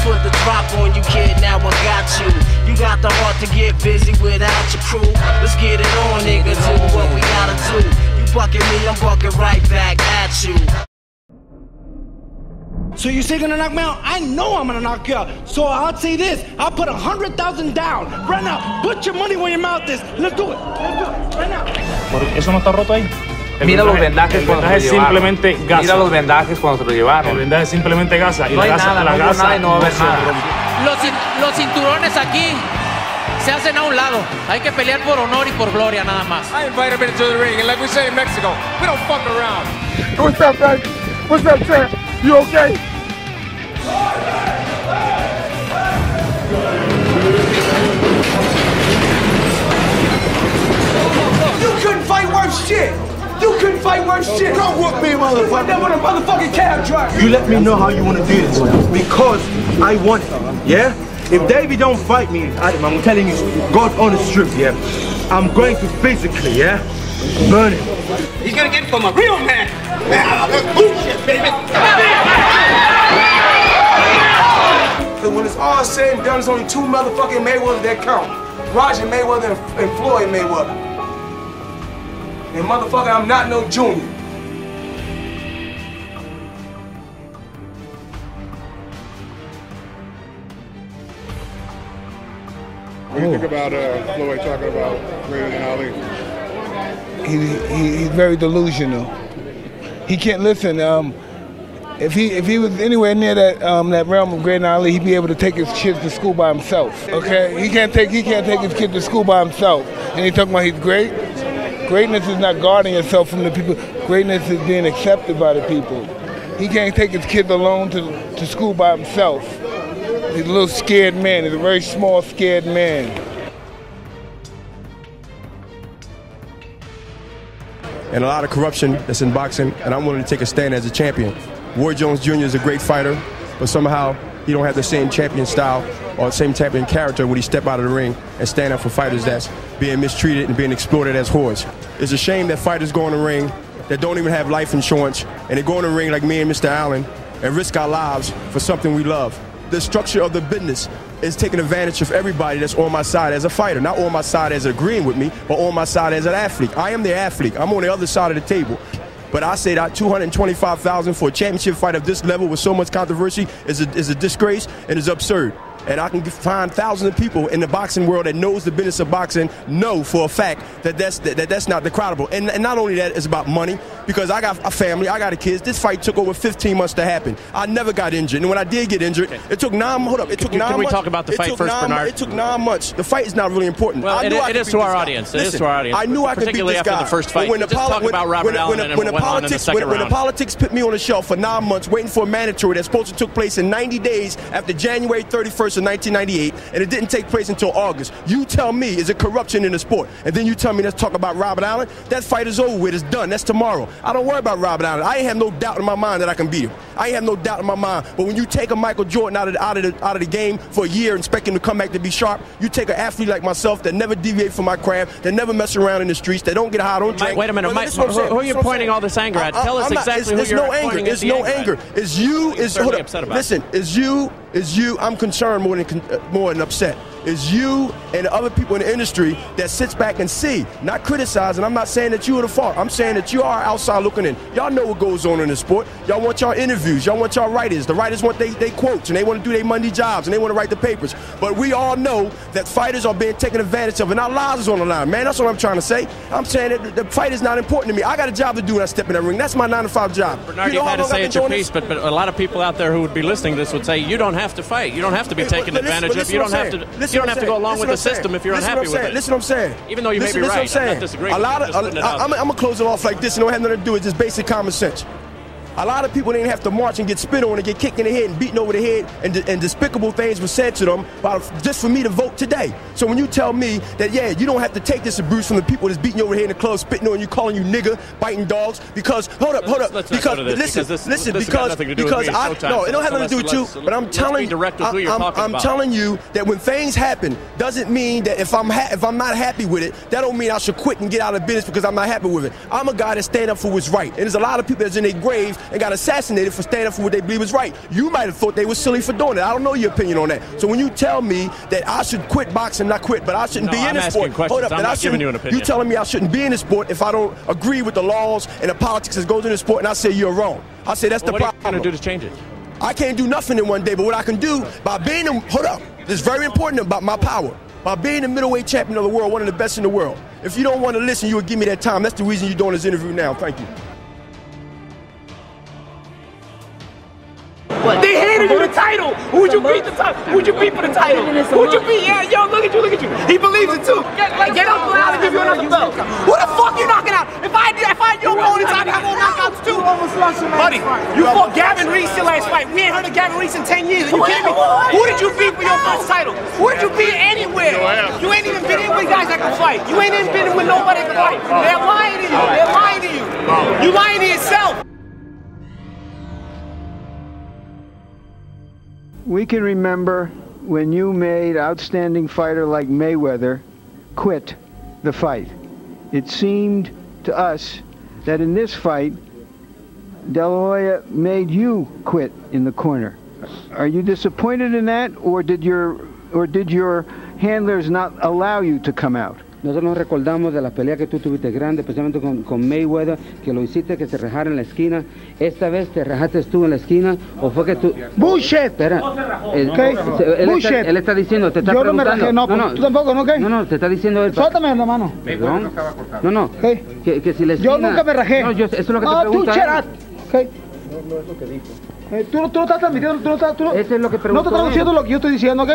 put the drop on you, kid, now I got you. You got the heart to get busy without your crew. Let's get it on, nigga, do what we gotta do. You bucking me, I'm bucking right back at you. So you say you're gonna knock me out? I know I'm gonna knock you out. So I'll say this, I'll put 100,000 down. Right now, put your money where your mouth is. Let's do it, right now. ¿Eso no está roto ahí? Mira los vendajes cuando se lo llevaron. Simplemente gasa. Mira los vendajes cuando se lo llevaron. El vendaje es simplemente gasa. Y no hay la gasa, nada, la no gasa, nada y no va a haber nada. Los cinturones aquí se hacen a un lado. Hay que pelear por honor y por gloria nada más. I invited him into the ring, and like we say in Mexico, we don't fuck around. What's up, man? What's up, Sam? You okay? You couldn't fight worse shit. You couldn't fight worse shit. Don't whoop me, motherfucker. You went there with a motherfucking cab driver. You let me know how you want to do this because I want it, yeah? If Davey don't fight me, I'm telling you, God's honest truth, yeah? I'm going to physically, yeah? Burn him. He's gonna get it from a real man. That's bullshit, baby. When it's all said and done, there's only two motherfucking Mayweathers that count. Roger Mayweather and Floyd Mayweather. And motherfucker, I'm not no junior. What do you think about Floyd talking about greater than Ali? He's very delusional. He can't listen. If he was anywhere near that realm of greater than Ali, he'd be able to take his kids to school by himself. Okay, he can't take his kids to school by himself. And he's talking about he's great. Greatness is not guarding yourself from the people. Greatness is being accepted by the people. He can't take his kids alone to school by himself. He's a little scared man. He's a very small, scared man. And a lot of corruption that's in boxing, and I'm willing to take a stand as a champion. Roy Jones Jr. is a great fighter, but somehow he don't have the same champion style or the same champion character when he step out of the ring and stand up for fighters that's being mistreated and being exploited as whores. It's a shame that fighters go in the ring that don't even have life insurance, and they go in the ring like me and Mr. Allen and risk our lives for something we love. The structure of the business is taking advantage of everybody that's on my side as a fighter, not on my side as agreeing with me, but on my side as an athlete. I am the athlete. I'm on the other side of the table. But I say that $225,000 for a championship fight of this level with so much controversy is a disgrace and is absurd. And I can find thousands of people in the boxing world that knows the business of boxing know for a fact that that's not credible. And not only that, it's about money, because I got a family, I got a kids. This fight took over 15 months to happen. I never got injured, and when I did get injured, it took 9 months. Hold up, it took 9 months. Can we talk about the fight first, Bernard? It took 9 months. The fight is not really important. Well, it is to our audience. It is to our audience. I knew I could beat this guy. Particularly after the first fight. Just talk about Robert Allen and what went on in the second round. When the politics put me on the shelf for 9 months waiting for a mandatory that's supposed to took place in 90 days after January 31st of 1998, and it didn't take place until August. You tell me, is it corruption in the sport? And then you tell me, let's talk about Robert Allen. That fight is over with. It's done. That's tomorrow. I don't worry about Robert Allen. I ain't have no doubt in my mind that I can beat him. I ain't have no doubt in my mind. But when you take a Michael Jordan out of the game for a year and expect him to come back to be sharp, you take an athlete like myself that never deviate from my craft, that never mess around in the streets, that don't get high, don't drink. Wait a minute, Mike, who are you pointing all this anger at? Tell us exactly who you're pointing It's no anger. It's you. Listen, it's you. I'm concerned more than upset. It's you and the other people in the industry that sits back and see, not criticize. And I'm not saying that you are the fault. I'm saying that you are outside looking in. Y'all know what goes on in the sport. Y'all want y'all interviews. Y'all want y'all writers. The writers want they quotes, and they want to do their Monday jobs, and they want to write the papers. But we all know that fighters are being taken advantage of, and our lives is on the line, man. That's what I'm trying to say. I'm saying that the fight is not important to me. I got a job to do when I step in that ring. That's my 9-to-5 job. Bernard, you had to say it's your piece, but a lot of people out there who would be listening to this would say, you don't have to fight. You don't have to be taken advantage of. You don't have to go along with the system if you're unhappy with it. Listen what I'm saying. Even though you may be right, I'm not disagreeing. I'm going to close it off like this. It don't have nothing to do with just basic common sense. A lot of people didn't have to march and get spit on and get kicked in the head and beaten over the head, and despicable things were said to them just for me to vote today. So when you tell me that, yeah, you don't have to take this abuse from the people that's beating you over the head in the club, spitting on you, calling you nigga, biting dogs, because, hold up, because it don't have nothing to do with you, but I'm telling you that when things happen, doesn't mean that if I'm not happy with it, that don't mean I should quit and get out of business because I'm not happy with it. I'm a guy that stand up for what's right, and there's a lot of people that's in their grave and got assassinated for standing up for what they believe is right. You might have thought they were silly for doing it. I don't know your opinion on that. So when you tell me that I should quit boxing, not quit, but I shouldn't be in this sport. Hold up, I'm not giving you an opinion. You telling me I shouldn't be in this sport if I don't agree with the laws and the politics that goes in the sport, and I say you're wrong. I say that's the problem. What are you going to do to change it? I can't do nothing in one day, but what I can do by being, hold up, this is very important about my power. By being the middleweight champion of the world, one of the best in the world. If you don't want to listen, you would give me that time. That's the reason you're doing this interview now. Thank you. They handed you the title. Who'd you beat the title? Who'd you beat for the title? Who'd you beat? Yeah, yo, look at you, look at you. He believes it too. Get up, I'll give you another belt. Who the fuck you knocking out? If I had your opponents, I'd have more knockouts too. Buddy, you fought Gavin Reese your last fight. We ain't heard of Gavin Reese in 10 years. Are you kidding me? Who did you beat for your first title? Who did you beat anywhere? You ain't even been in with guys that can fight. You ain't even been in with nobody that can fight. They're lying to you. They're lying to you. You lying to yourself. We can remember when you made outstanding fighter like Mayweather quit the fight. It seemed to us that in this fight, De La Hoya made you quit in the corner. Are you disappointed in that, or did your handlers not allow you to come out? Nosotros nos recordamos de la pelea que tú tuviste grande, especialmente con Mayweather, que lo hiciste que se rajara en la esquina. ¿Esta vez te rajaste tú en la esquina o fue que tú...? ¡Bullshit! Espera. Bullshit. Él está diciendo, te está yo preguntando... No me rajé, no, tú tampoco, ¿no? ¿Qué? No, te está diciendo él... Suéltame la mano. ¿Perdón? No. Que si la esquina... Yo nunca me rajé. No, eso es lo que te pregunta. Tú, no es lo que dijo. Tú no estás transmitiendo, eso es lo que preguntó. No estás traduciendo lo que yo estoy diciendo, ¿ok?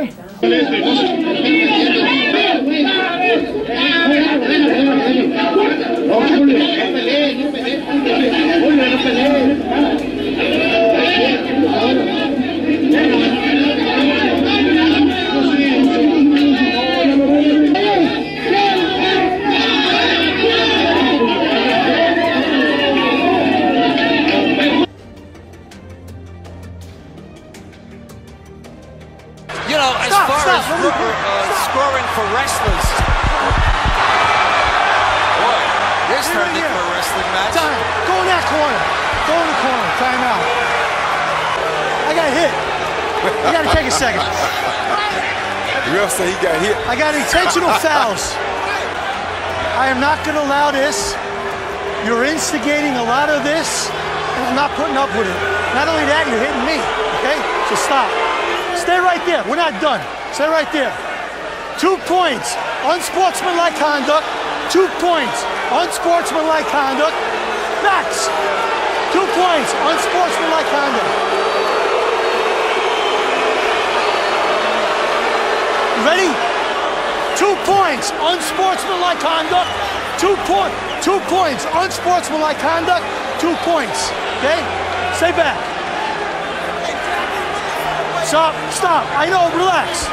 You know, as far as scoring for wrestlers, boy, this turned into a wrestling match. Time. Go in that corner. Go in the corner. Time out. I got hit. You got to take a second. The ref said he got hit. I got intentional fouls. I am not going to allow this. You're instigating a lot of this, and I'm not putting up with it. Not only that, you're hitting me. Okay? So stop. Stay right there. We're not done. Stay right there. 2 points. Unsportsmanlike conduct. 2 points. Unsportsmanlike conduct. Max. 2 points. Unsportsmanlike conduct. You ready? 2 points. Unsportsmanlike conduct. 2 points. Unsportsmanlike conduct. 2 points. Okay? Stay back. Stop. I know, relax.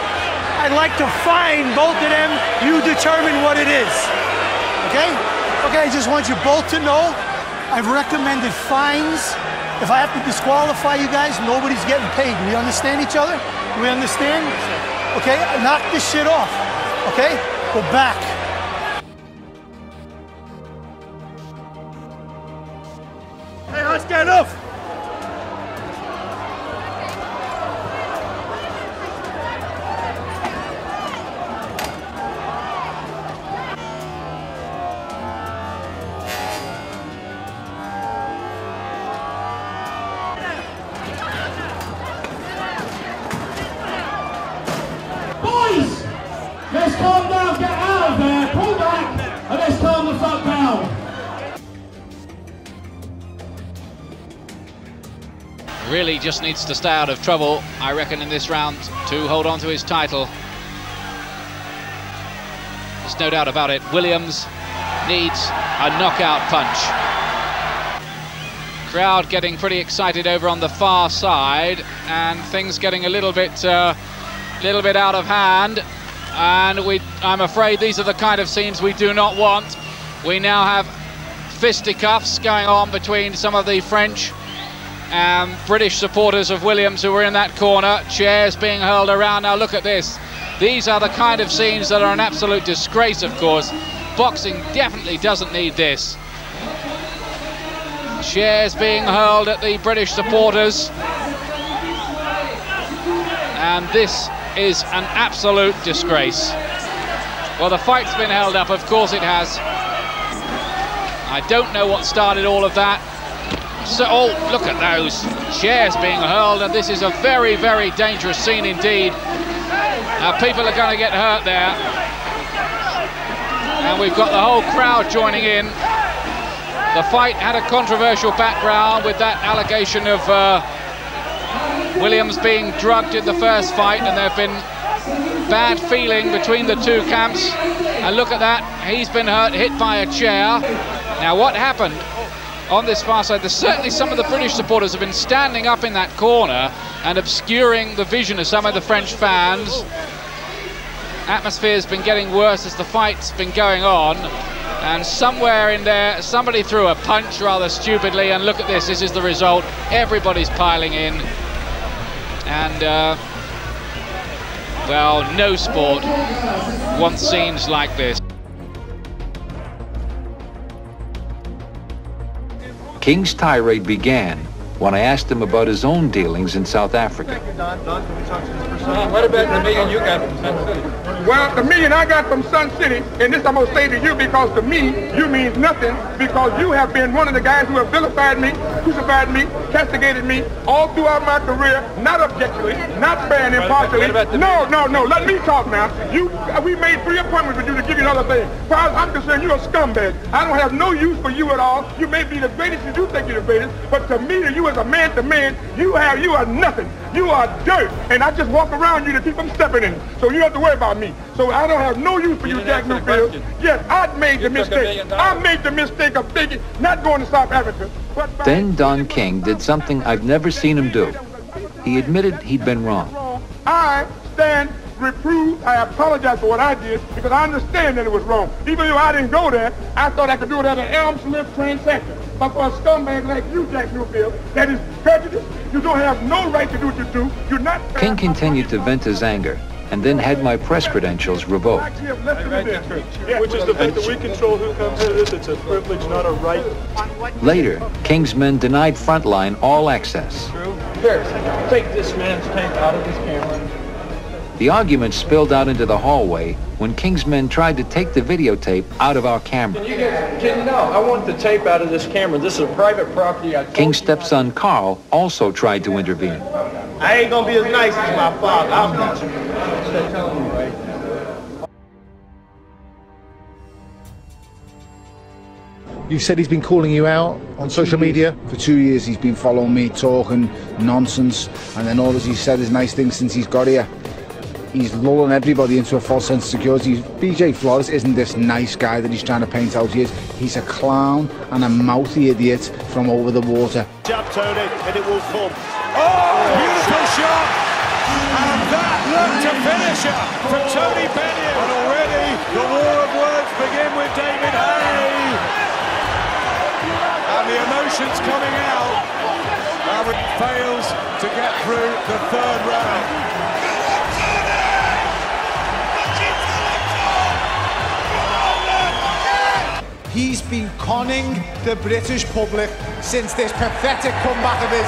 I'd like to fine both of them. You determine what it is. Okay? Okay, I just want you both to know I've recommended fines. If I have to disqualify you guys, nobody's getting paid. We understand each other? We understand? Okay? Knock this shit off. Okay? Go back. Hey, let's get enough. Let's calm down, get out of there, pull back, and let's calm the fuck down. Really just needs to stay out of trouble, I reckon, in this round to hold on to his title. There's no doubt about it. Williams needs a knockout punch. Crowd getting pretty excited over on the far side, and things getting a little bit out of hand. And I'm afraid these are the kind of scenes we do not want. We now have fisticuffs going on between some of the French and British supporters of Williams who were in that corner. Chairs being hurled around. Now look at this. These are the kind of scenes that are an absolute disgrace, of course. Boxing definitely doesn't need this. Chairs being hurled at the British supporters. And this is an absolute disgrace. Well, the fight's been held up, of course it has. I don't know what started all of that. So, oh, look at those chairs being hurled, and this is a very, very dangerous scene indeed. Now, people are going to get hurt there. And we've got the whole crowd joining in. The fight had a controversial background with that allegation of Williams being drugged in the first fight, and there have been bad feeling between the two camps. And look at that, he's been hit by a chair. Now, what happened on this far side? There's certainly some of the British supporters have been standing up in that corner and obscuring the vision of some of the French fans. Atmosphere's been getting worse as the fight's been going on, and somewhere in there somebody threw a punch rather stupidly, and look at this, this is the result. Everybody's piling in, and well, no sport wants scenes like this. King's tirade began when I asked him about his own dealings in South Africa. What about the million you got from Sun City? Well, the million I got from Sun City, and this I'm going to say to you because to me, you means nothing, because you have been one of the guys who have vilified me, crucified me, castigated me all throughout my career, not objectively, not fair and impartially. No, let me talk now. We made 3 appointments with you to give you another thing. As far as I'm concerned, you're a scumbag. I don't have no use for you at all. You may be the greatest, you do think you're the greatest, but to me, to you as a man to man, you are nothing. You are dirt, and I just walk around you to keep them stepping in. So you don't have to worry about me. So I don't have no use for you, Jack Newfield. Yes, I made the mistake. I made the mistake of thinking, not going to South Africa. Then Don King did something I've never seen him do. He admitted he'd been wrong. I stand reproved. I apologize for what I did because I understand that it was wrong. Even though I didn't go there, I thought I could do it at an arm's length transaction. But for a scumbag like you, Jack Newfield, that is prejudice. You don't have no right to do what you do. You're not. King continued to vent his anger and then had my press credentials revoked. Which is the fact that we control who comes to this. It's a privilege, not a right. Later, King's men denied Frontline all access. Here, take this man's tape out of his camera. The argument spilled out into the hallway when King's men tried to take the videotape out of our camera. I want the tape out of this camera. This is a private property. King's stepson Carl also tried to intervene. I ain't gonna be as nice as my father. I'm not. You said he's been calling you out on social media? For 2 years he's been following me, talking nonsense, and then all he said is nice things since he's got here. He's lulling everybody into a false sense of security. BJ Flores isn't this nice guy that he's trying to paint out he is. He's a clown and a mouthy idiot from over the water. Jab, Tony, and it will come. Oh, beautiful shot! And that looked a finisher from Tony Bennion. And already the war of words begin with David Hay. And the emotions coming out. Aaron fails to get through the 3rd round. He's been conning the British public since this pathetic comeback of his.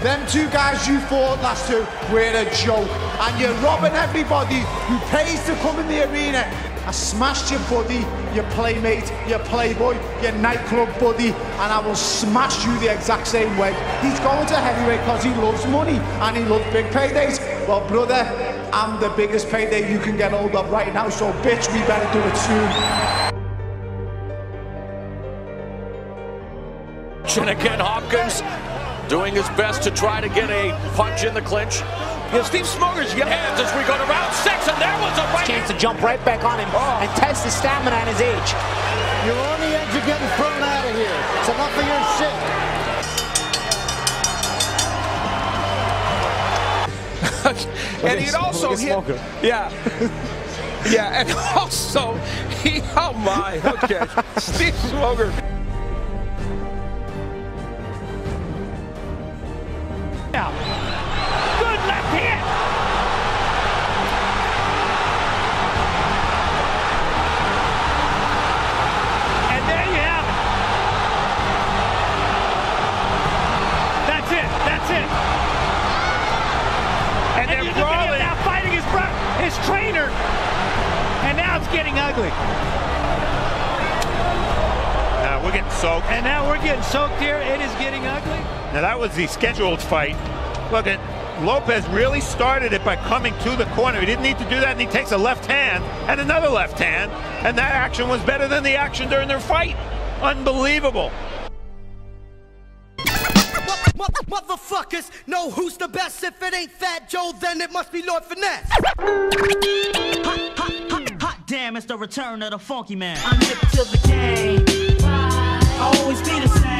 Them 2 guys you fought last two were a joke, and you're robbing everybody who pays to come in the arena. I smashed your buddy, your playmate, your playboy, your nightclub buddy, and I will smash you the exact same way. He's going to heavyweight because he loves money and he loves big paydays. Well, brother, I'm the biggest payday you can get hold of right now, so bitch, we better do it soon. And again, Hopkins doing his best to try to get a punch in the clinch. Steve Smoger's got hands as we go to round 6, and there was a right chance to jump right back on him and test his stamina and his age. You're on the edge of getting thrown out of here. It's enough of your shit. And he'd also hit. Yeah. Yeah, and also oh my, okay, Steve Smoger. Good left hit. And there you have getting ugly. Now we're getting soaked. And now we're getting soaked here. It is getting ugly. Now that was the scheduled fight. Look at Lopez really started it by coming to the corner. He didn't need to do that, and he takes a left hand and another left hand, and that action was better than the action during their fight. Unbelievable. Motherfuckers know who's the best. If it ain't Fat Joe, then it must be Lord Finesse. Hot damn, it's the return of the funky man. I'm hip to the game. I'll always be the same.